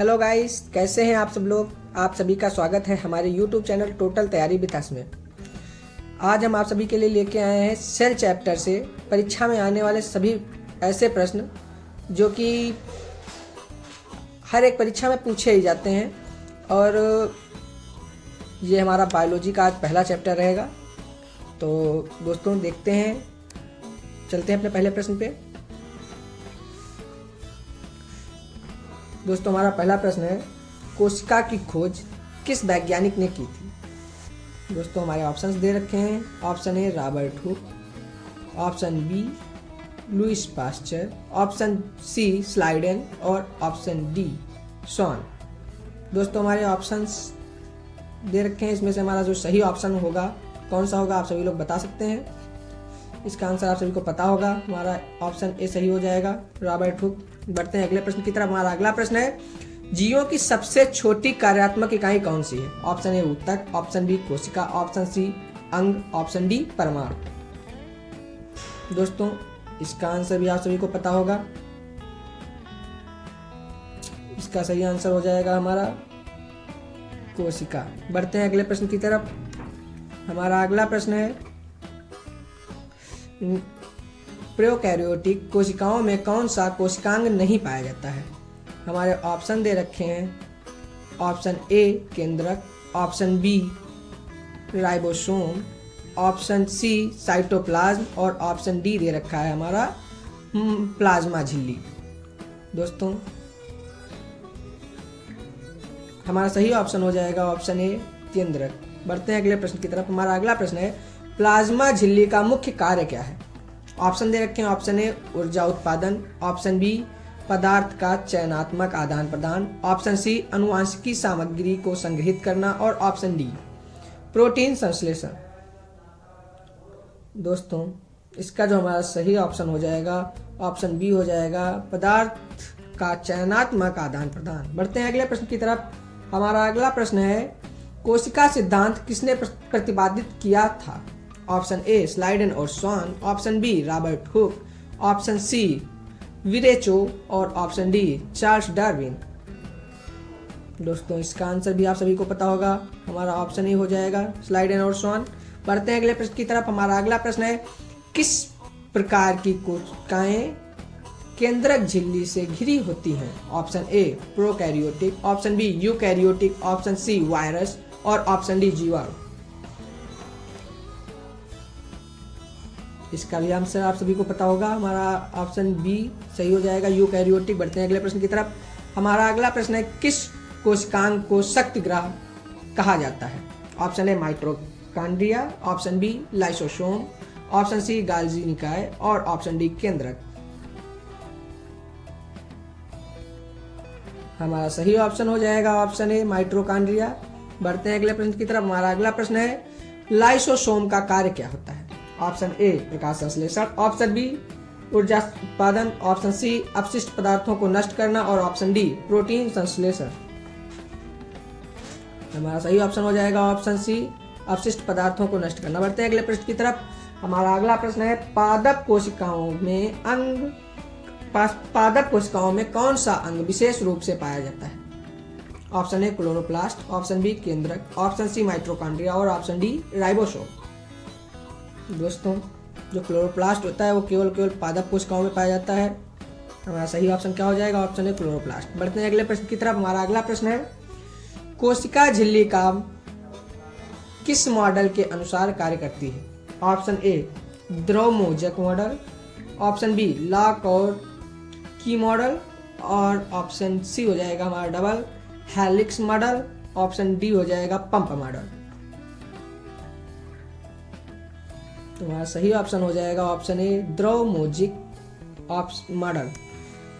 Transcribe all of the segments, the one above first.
Hello guys, कैसे हैं आप सब लोग। आप सभी का स्वागत है हमारे यूट्यूब चैनल टोटल तैयारी विकास में। आज हम आप सभी के लिए लेके आए हैं सेल चैप्टर से परीक्षा में आने वाले सभी ऐसे प्रश्न जो कि हर एक परीक्षा में पूछे ही जाते हैं। और ये हमारा बायोलॉजी का आज पहला चैप्टर रहेगा। तो दोस्तों देखते हैं, चलते हैं अपने पहले प्रश्न पे। दोस्तों हमारा पहला प्रश्न है, कोशिका की खोज किस वैज्ञानिक ने की थी। दोस्तों हमारे ऑप्शंस दे रखे हैं। Option A Robert Hooke, option B Louis Pasteur, option C Schleiden और ऑप्शन डी शॉन। दोस्तों हमारे ऑप्शंस दे रखे हैं, इसमें से हमारा जो सही ऑप्शन होगा कौन सा होगा आप सभी लोग बता सकते हैं। इसका आंसर आप सभी को पता होगा, हमारा ऑप्शन ए सही हो जाएगा, रॉबर्ट हुक। बढ़ते हैं अगले प्रश्न की तरफ। हमारा अगला प्रश्न है, जीवों की सबसे छोटी कार्यात्मक इकाई कौन सी है। ऑप्शन ए ऊतक, ऑप्शन बी कोशिका, ऑप्शन सी अंग, ऑप्शन डी परमाणु। दोस्तों इसका आंसर भी आप सभी को पता होगा, इसका सही आंसर हो जाएगा हमारा कोशिका। बढ़ते हैं अगले प्रश्न की तरफ। हमारा अगला प्रश्न है, प्रोकैरियोटिक कोशिकाओं में कौन सा कोशिकांग नहीं पाया जाता है। हमारे ऑप्शन दे रखे हैं। ऑप्शन ए केंद्रक, option B ribosome, option C cytoplasm और ऑप्शन डी दे रखा है हमारा प्लाज्मा झिल्ली। दोस्तों हमारा सही ऑप्शन हो जाएगा ऑप्शन ए केंद्रक। बढ़ते हैं अगले प्रश्न की तरफ। हमारा अगला प्रश्न है, प्लाज्मा झिल्ली का मुख्य कार्य क्या है। ऑप्शन दे रखे हैं। ऑप्शन ए ऊर्जा उत्पादन, ऑप्शन बी पदार्थ का चयनात्मक आदान प्रदान, ऑप्शन सी आनुवांशिकी सामग्री को संग्रहित करना और ऑप्शन डी प्रोटीन संश्लेषण। दोस्तों इसका जो हमारा सही ऑप्शन हो जाएगा ऑप्शन बी हो जाएगा, पदार्थ का चयनात्मक आदान प्रदान। बढ़ते हैं अगले प्रश्न की तरफ। हमारा अगला प्रश्न है, कोशिका सिद्धांत किसने प्रतिपादित किया था। ऑप्शन ए स्लाइडेन और Schwann, option B Robert Hooke, option C Virchow और ऑप्शन डी चार्ल्स डार्विन। दोस्तों इसका आंसर भी आप सभी को पता होगा, हमारा ऑप्शन ए हो जाएगा स्लाइडेन और शॉन। बढ़ते हैं अगले प्रश्न की तरफ। हमारा अगला प्रश्न है, किस प्रकार की कोशिकाएं केंद्रक झिल्ली से घिरी होती हैं। Option A prokaryotic, option B eukaryotic, option C virus और ऑप्शन डी जीवाणु। इसका भी आंसर आप सभी को पता होगा, हमारा ऑप्शन बी सही हो जाएगा, यूकैरियोटिक। बढ़ते हैं अगले प्रश्न की तरफ। हमारा अगला प्रश्न है, किस कोशिकांग को शक्तिग्राह कहा जाता है। Option A mitochondria, option B lysosome, option C Golgi निकाय और ऑप्शन डी केंद्रक। हमारा सही ऑप्शन हो जाएगा ऑप्शन ए माइटोकॉन्ड्रिया। बढ़ते हैं अगले प्रश्न की तरफ। हमारा अगला प्रश्न है, लाइसोसोम का कार्य क्या होता है। ऑप्शन ए प्रकाश संश्लेषण, ऑप्शन बी ऊर्जा उत्पादन, ऑप्शन सी अपशिष्ट पदार्थों को नष्ट करना और ऑप्शन डी प्रोटीन संश्लेषण। हमारा सही ऑप्शन हो जाएगा ऑप्शन सी अपशिष्ट पदार्थों को नष्ट करना। बढ़ते हैं अगले प्रश्न की तरफ। हमारा अगला प्रश्न है, पादप कोशिकाओं में कौन सा अंग विशेष रूप से पाया जाता है। Option A chloroplast, option B केंद्रक, ऑप्शन सी माइटोकॉन्ड्रिया और ऑप्शन डी राइबोसोम। दोस्तों जो क्लोरोप्लास्ट होता है वो केवल पादप कोशिकाओं में पाया जाता है। हमारा सही ऑप्शन क्या हो जाएगा ऑप्शन ए क्लोरोप्लास्ट। बढ़ते हैं अगले प्रश्न की तरफ। हमारा अगला प्रश्न है, कोशिका झिल्ली का किस मॉडल के अनुसार कार्य करती है। ऑप्शन ए द्रव मोजक मॉडल, ऑप्शन बी लॉक और की मॉडल और ऑप्शन सी हो जाएगा हमारा double helix model, option D हो जाएगा पंप मॉडल। तो हमारा सही ऑप्शन हो जाएगा ऑप्शन ए द्रव मोजिक मॉडल।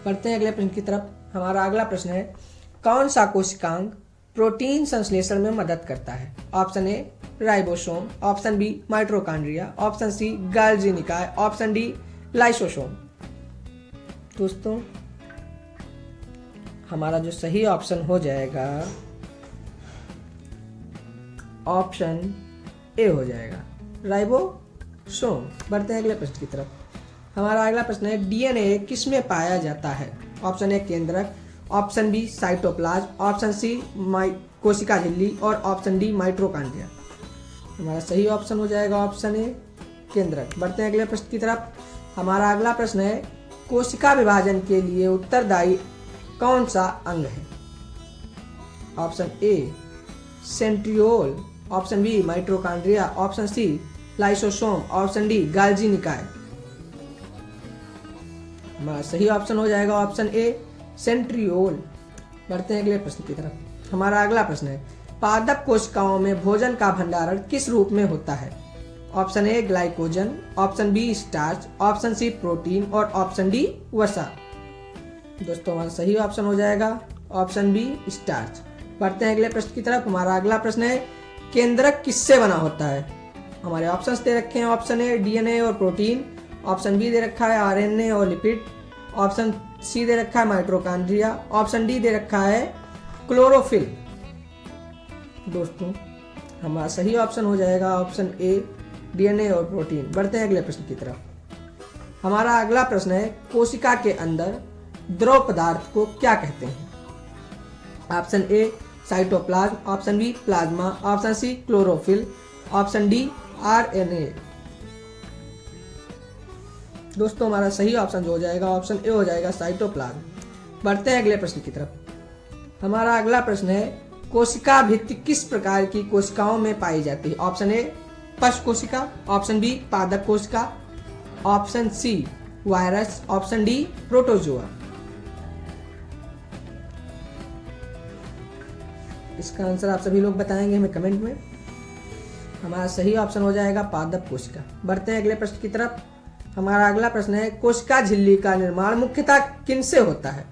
बढ़ते हैं अगले प्रश्न की तरफ। हमारा अगला प्रश्न है, कौन सा कोशिकांग प्रोटीन संश्लेषण में मदद करता है। Option A ribosome, option B mitochondria, option C Golgi निकाय, ऑप्शन डी लाइसोसोम। दोस्तों हमारा जो सही ऑप्शन हो जाएगा ऑप्शन ए हो जाएगा राइबोसोम। बढ़ते हैं अगले प्रश्न की तरफ। हमारा अगला प्रश्न है, डीएनए किस में पाया जाता है। ऑप्शन ए केंद्रक, option B cytoplasm, option C कोशिका झिल्ली और ऑप्शन डी माइटोकॉन्ड्रिया। हमारा सही ऑप्शन हो जाएगा ऑप्शन ए केंद्रक। बढ़ते हैं अगले प्रश्न की तरफ। हमारा अगला प्रश्न है कोशिका विभाजन के लिए उत्तरदायी कौन सा अंग है? Option A centriole, option B mitochondria, option C lysosome, option D Golgi निकाय। हमारा सही ऑप्शन हो जाएगा ऑप्शन ए सेंट्रियोल। बढ़ते हैं अगले प्रश्न की तरफ। हमारा अगला प्रश्न है पादप कोशिकाओं में भोजन का भंडारण किस रूप में होता है? Option A glycogen, option B starch, option C protein और ऑप्शन डी वसा। दोस्तों हमारा सही ऑप्शन हो जाएगा ऑप्शन बी स्टार्च। बढ़ते हैं अगले प्रश्न की तरफ। हमारा अगला प्रश्न है केंद्रक किससे बना होता है? हमारे ऑप्शंस दे रखे हैं ऑप्शन ए डीएनए और प्रोटीन, ऑप्शन बी दे रखा है आरएनए और लिपिड, ऑप्शन सी दे रखा है माइटोकॉन्ड्रिया, ऑप्शन डी दे रखा है क्लोरोफिल। दोस्तों हमारा सही ऑप्शन हो जाएगा ऑप्शन ए डीएनए और प्रोटीन। बढ़ते हैं अगले प्रश्न की तरफ। हमारा अगला प्रश्न है कोशिका के अंदर द्रव पदार्थ को क्या कहते हैं? Option A cytoplasm, option B plasma, option C chlorophyll, option D RNA. दोस्तों हमारा सही ऑप्शन जो हो जाएगा ऑप्शन ए हो जाएगा साइटोप्लाज्म। बढ़ते हैं अगले प्रश्न की तरफ। हमारा अगला प्रश्न है कोशिका भित्ति किस प्रकार की कोशिकाओं में पाई जाती है? ऑप्शन ए पश कोशिका, ऑप्शन बी पादप कोशिका, option C virus, option D protozoa. इसका आंसर आप सभी लोग बताएंगे हमें कमेंट में। हमारा सही ऑप्शन हो जाएगा पादप कोशिका। बढ़ते हैं अगले प्रश्न की तरफ। हमारा अगला प्रश्न है कोशिका झिल्ली का निर्माण मुख्यतः किनसे होता है?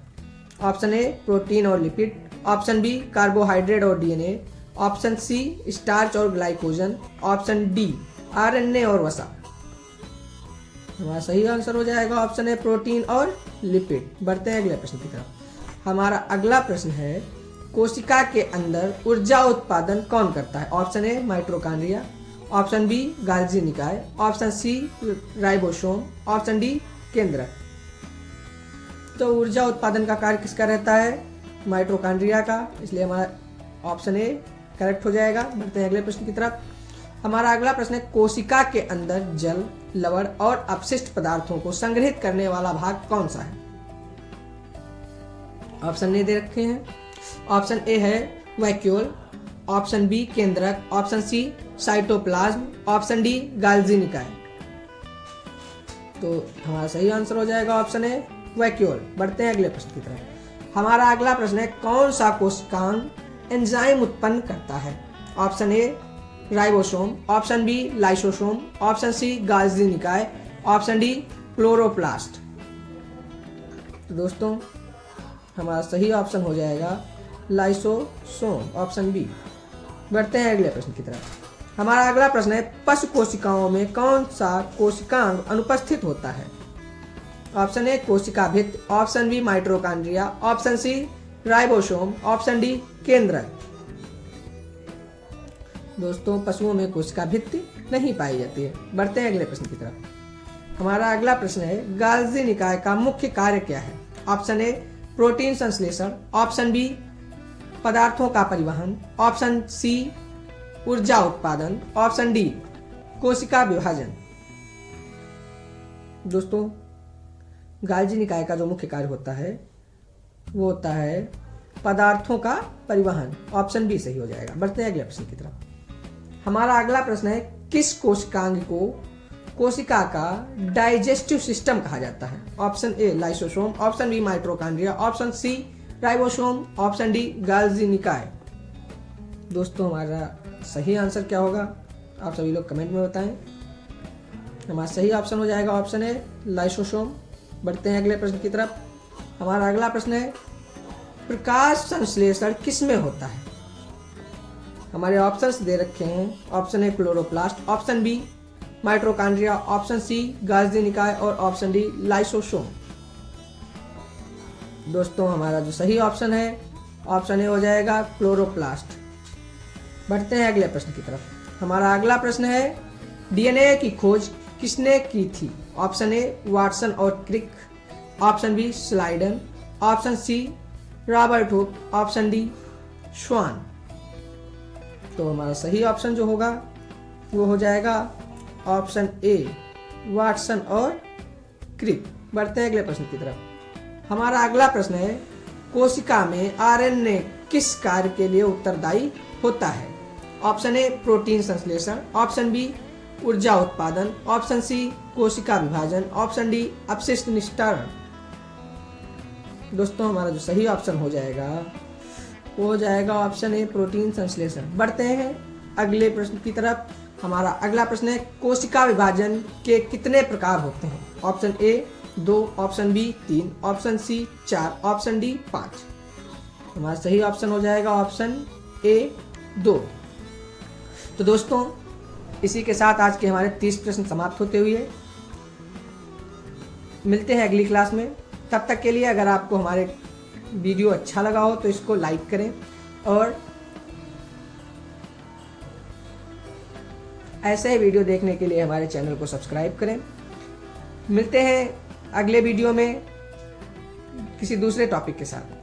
ऑप्शन ए प्रोटीन और लिपिड, ऑप्शन बी कार्बोहाइड्रेट और डीएनए, ऑप्शन सी स्टार्च और ग्लाइकोजन, ऑप्शन डी आरएनए और वसा। हमारा सही आंसर हो जाएगा ऑप्शन ए प्रोटीन और लिपिड। बढ़ते हैं अगले प्रश्न की तरफ। हमारा अगला प्रश्न है कोशिका के अंदर ऊर्जा उत्पादन कौन करता है? Option A mitochondria, option B Golgi निकाय, option C ribosome, option D केंद्रक। तो ऊर्जा उत्पादन का कार्य किसका रहता है? माइटोकॉन्ड्रिया का, इसलिए हमारा ऑप्शन ए करेक्ट हो जाएगा। बढ़ते हैं अगले प्रश्न की तरफ। हमारा अगला प्रश्न है कोशिका के अंदर जल, लवण और अपशिष्ट पदार्थों को संग्रहित करने वाला भाग कौन सा है? ऑप्शन ए दे रखे हैं। ऑप्शन ए है वैक्यूल, ऑप्शन बी केंद्रक, option C cytoplasm, option D Golgi निकाय। तो हमारा सही आंसर हो जाएगा ऑप्शन ए वैक्यूल। बढ़ते हैं अगले प्रश्न की तरफ। हमारा अगला प्रश्न है कौन सा कोशिकांग एंजाइम उत्पन्न करता है? Option A ribosome, option B lysosome, option C Golgi निकाय, ऑप्शन डी क्लोरोप्लास्ट। तो दोस्तों हमारा सही ऑप्शन हो जाएगा लाइसोसोम, ऑप्शन बी। बढ़ते हैं अगले प्रश्न की तरफ। हमारा अगला प्रश्न है पशु कोशिकाओं में कौन सा कोशिकांग अनुपस्थित होता है? ऑप्शन ए कोशिका भित्ति, option B mitochondria, option C ribosome, option D केंद्रक। दोस्तों पशुओं में कोशिका भित्ति नहीं पाई जाती है। बढ़ते हैं अगले प्रश्न की तरफ। हमारा अगला प्रश्न है गाल्जी निकाय का मुख्य कार्य क्या है? ऑप्शन ए प्रोटीन संश्लेषण, ऑप्शन बी पदार्थों का परिवहन, ऑप्शन सी ऊर्जा उत्पादन, ऑप्शन डी कोशिका विभाजन। दोस्तों गाल्जी निकाय का जो मुख्य कार्य होता है वो होता है पदार्थों का परिवहन, ऑप्शन बी सही हो जाएगा। बढ़ते हैं अगले प्रश्न की तरफ। हमारा अगला प्रश्न है किस कोशिकांग को कोशिका का डाइजेस्टिव सिस्टम कहा जाता है? Option A lysosome, option B mitochondria, option C ribosome, option D Golgi निकाय। दोस्तों हमारा सही आंसर क्या होगा आप सभी लोग कमेंट में बताएं। हमारा सही ऑप्शन हो जाएगा ऑप्शन ए लाइसोसोम। बढ़ते हैं अगले प्रश्न की तरफ। हमारा अगला प्रश्न है प्रकाश संश्लेषण किस में होता है? हमारे ऑप्शंस दे रखे हैं। Option A chloroplast, option B mitochondria, option C Golgi निकाय और ऑप्शन डी लाइसोसोम। दोस्तों हमारा जो सही ऑप्शन है ऑप्शन ए हो जाएगा क्लोरोप्लास्ट। बढ़ते हैं अगले प्रश्न की तरफ। हमारा अगला प्रश्न है डीएनए की खोज किसने की थी? ऑप्शन ए वाटसन और Crick, option B Schleiden, option C Robert Hooke, option D Schwann. तो हमारा सही ऑप्शन जो होगा वो हो जाएगा ऑप्शन ए वाटसन और क्रिक। बढ़ते हैं अगले प्रश्न की तरफ। हमारा अगला प्रश्न है कोशिका में आरएनए किस कार्य के लिए उत्तरदायी होता है? ऑप्शन ए प्रोटीन संश्लेषण, ऑप्शन बी ऊर्जा उत्पादन, ऑप्शन सी कोशिका विभाजन, ऑप्शन डी अपशिष्ट निस्तारण। दोस्तों हमारा जो सही ऑप्शन हो जाएगा वो हो जाएगा ऑप्शन ए प्रोटीन संश्लेषण। बढ़ते हैं अगले प्रश्न की तरफ। हमारा अगला प्रश्न है कोशिका विभाजन के कितने प्रकार होते हैं? Option A 2, option B 3, option C 4, option D 5। हमारा सही ऑप्शन हो जाएगा ऑप्शन ए 2। तो दोस्तों इसी के साथ आज के हमारे 30 प्रश्न समाप्त होते हुए मिलते हैं अगली क्लास में। तब तक के लिए अगर आपको हमारे वीडियो अच्छा लगा हो तो इसको लाइक करें और ऐसे ही वीडियो देखने के लिए हमारे चैनल को सब्सक्राइब करें। मिलते हैं अगले वीडियो में किसी दूसरे टॉपिक के साथ।